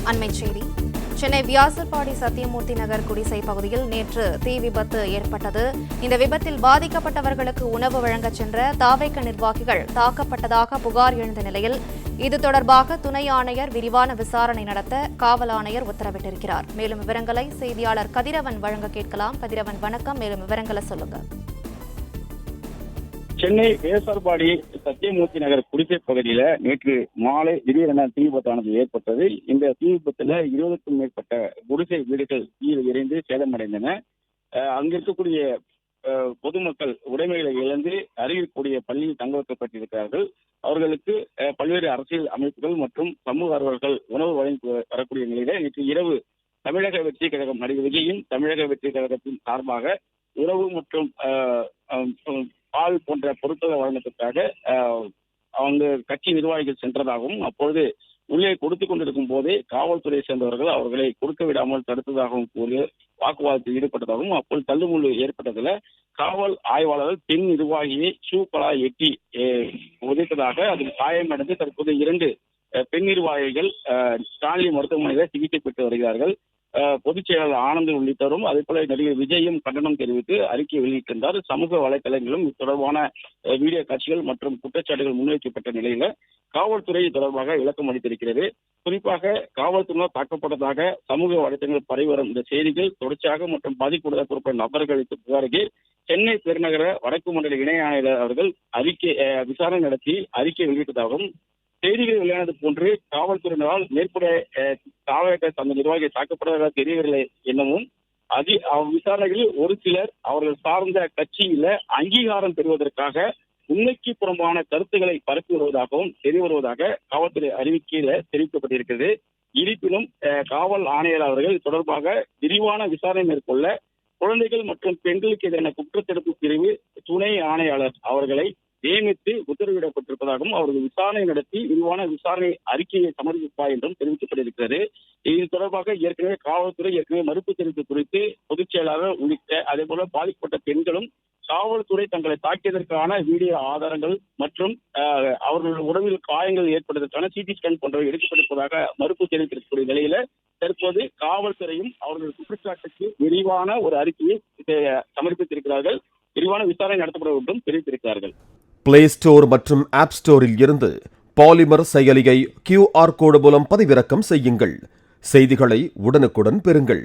அண்மைச் செய்தி. சென்னை வியாசர்பாடி சத்தியமூர்த்தி நகர் குடிசை பகுதியில் நேற்று தீ விபத்து ஏற்பட்டது. இந்த விபத்தில் பாதிக்கப்பட்டவர்களுக்கு உணவு வழங்கச் சென்ற தாவேக நிர்வாகிகள் தாக்கப்பட்டதாக புகார் எழுந்த நிலையில் இது தொடர்பாக துணை ஆணையர் விரிவான விசாரணை நடத்த காவல் ஆணையர் உத்தரவிட்டிருக்கிறார். மேலும் விவரங்களை செய்தியாளர் கதிரவன் வழங்க கேட்கலாம். கதிரவன் வணக்கம், மேலும் விவரங்களை சொல்லுங்க. சென்னை வியாசர்பாடி சத்தியமூர்த்தி நகர் குடிசை பகுதியில நேற்று மாலை திடீரென தீ விபத்தானது ஏற்பட்டது. இந்த தீ விபத்துல 20க்கும் மேற்பட்ட குடிசை வீடுகள் தீயில் எரிந்து சேதமடைந்தன. அங்க இருக்கக்கூடிய பொதுமக்கள் உடைமைகளை இழந்து அருகில் பள்ளியில் தங்க வைக்கப்பட்டிருக்கிறார்கள். அவர்களுக்கு பல்வேறு அரசியல் அமைப்புகள் மற்றும் சமூக ஆர்வலர்கள் உணவு வழங்கி வரக்கூடிய நிலையில நேற்று இரவு தமிழக வெற்றி கழகம் நடிகர் விஜயின் தமிழக வெற்றி கழகத்தின் சார்பாக உணவு மற்றும் பால் போன்ற பொருட்களை வழங்குவதற்காக அவங்க கட்சி நிர்வாகிகள் சென்றதாகவும், அப்பொழுது உள்ளே கொடுத்துக் கொண்டிருக்கும் போதே காவல்துறையை சேர்ந்தவர்கள் அவர்களை கொடுக்க விடாமல் தடுத்ததாகவும் கூறி வாக்குவாதத்தில் ஈடுபட்டதாகவும், அப்போது தள்ளுமுள்ளு ஏற்பட்டதுல காவல் ஆய்வாளர்கள் பெண் நிர்வாகியை ஷூக்களால் எட்டி உதைத்ததாக அதில் காயமடைந்து தற்போது 2 பெண் நிர்வாகிகள் ஸ்டான்லி மருத்துவமனையில் சிகிச்சை பெற்று வருகிறார்கள். பொதுச் செயலாளர் ஆனந்த் உள்ளிட்டோரும் அதே போல நடிகர் விஜயும் கண்டனம் தெரிவித்து அறிக்கை வெளியிட்டிருந்தார். சமூக வலைதளங்களிலும் இது தொடர்பான வீடியோ காட்சிகள் மற்றும் குற்றச்சாட்டுகள் முன்வைக்கப்பட்ட நிலையில காவல்துறை தொடர்பாக விளக்கம் அளித்திருக்கிறது. குறிப்பாக காவல்துறையினர் தாக்கப்பட்டதாக சமூக வலைதளங்கள் பரவி வரும் இந்த செய்திகள் தொடர்ச்சியாக மற்றும் பாதிப்புடைய நபர்களுக்கு புகாருக்கு சென்னை பெருநகர வடக்கு மண்டல இணை ஆணையர் அவர்கள் விசாரணை நடத்தி அறிக்கை வெளியிட்டதாகவும், செய்திகள் வெளியானது போன்று காவல்துறையினரால் மேற்படைய அந்த நிர்வாகிகள் தாக்கப்பட்டதாக தெரியவில்லை எனவும், விசாரணைகளில் ஒரு சிலர் அவர்கள் சார்ந்த கட்சியில அங்கீகாரம் பெறுவதற்காக உண்மைக்கு புறம்பான கருத்துக்களை பரப்பி வருவதாகவும் தெரிய வருவதாக காவல்துறை அறிவிக்கையில தெரிவிக்கப்பட்டிருக்கிறது. இருப்பினும் காவல் ஆணையர் அவர்கள் தொடர்பாக விரிவான விசாரணை மேற்கொள்ள குழந்தைகள் மற்றும் பெண்களுக்கு எதிரான குற்றத்தடுப்பு பிரிவு துணை ஆணையாளர் அவர்களை நியமித்து உத்தரவிடப்பட்டிருப்பதாகவும், அவர்கள் விசாரணை நடத்தி விரிவான விசாரணை அறிக்கையை சமர்ப்பிப்பார் என்றும் தெரிவிக்கப்பட்டிருக்கிறது. இது தொடர்பாக காவல்துறை மறுப்பு தெரிவிப்பு குறித்து பொதுச் செயலாளர் உள்ளிட்ட அதே போல பாதிக்கப்பட்ட பெண்களும் காவல்துறை தங்களை தாக்கியதற்கான வீடியோ ஆதாரங்கள் மற்றும் அவர்கள் உடம்பில் காயங்கள் ஏற்படுவதற்கான சிடி ஸ்கேன் போன்றவை எடுக்கப்பட்டிருப்பதாக மறுப்பு தெரிவித்திருக்கக்கூடிய நிலையில தற்போது காவல்துறையும் அவர்கள் குற்றச்சாட்டுக்கு விரிவான ஒரு அறிக்கையை சமர்ப்பித்திருக்கிறார்கள். விரிவான விசாரணை நடத்தப்பட வேண்டும் தெரிவித்திருக்கிறார்கள். பிளே ஸ்டோர் மற்றும் ஆப் ஸ்டோரில் இருந்து பாலிமர் செயலியை QR கோடு மூலம் பதிவிறக்கம் செய்யுங்கள். செய்திகளை உடனுக்குடன் பெறுங்கள்.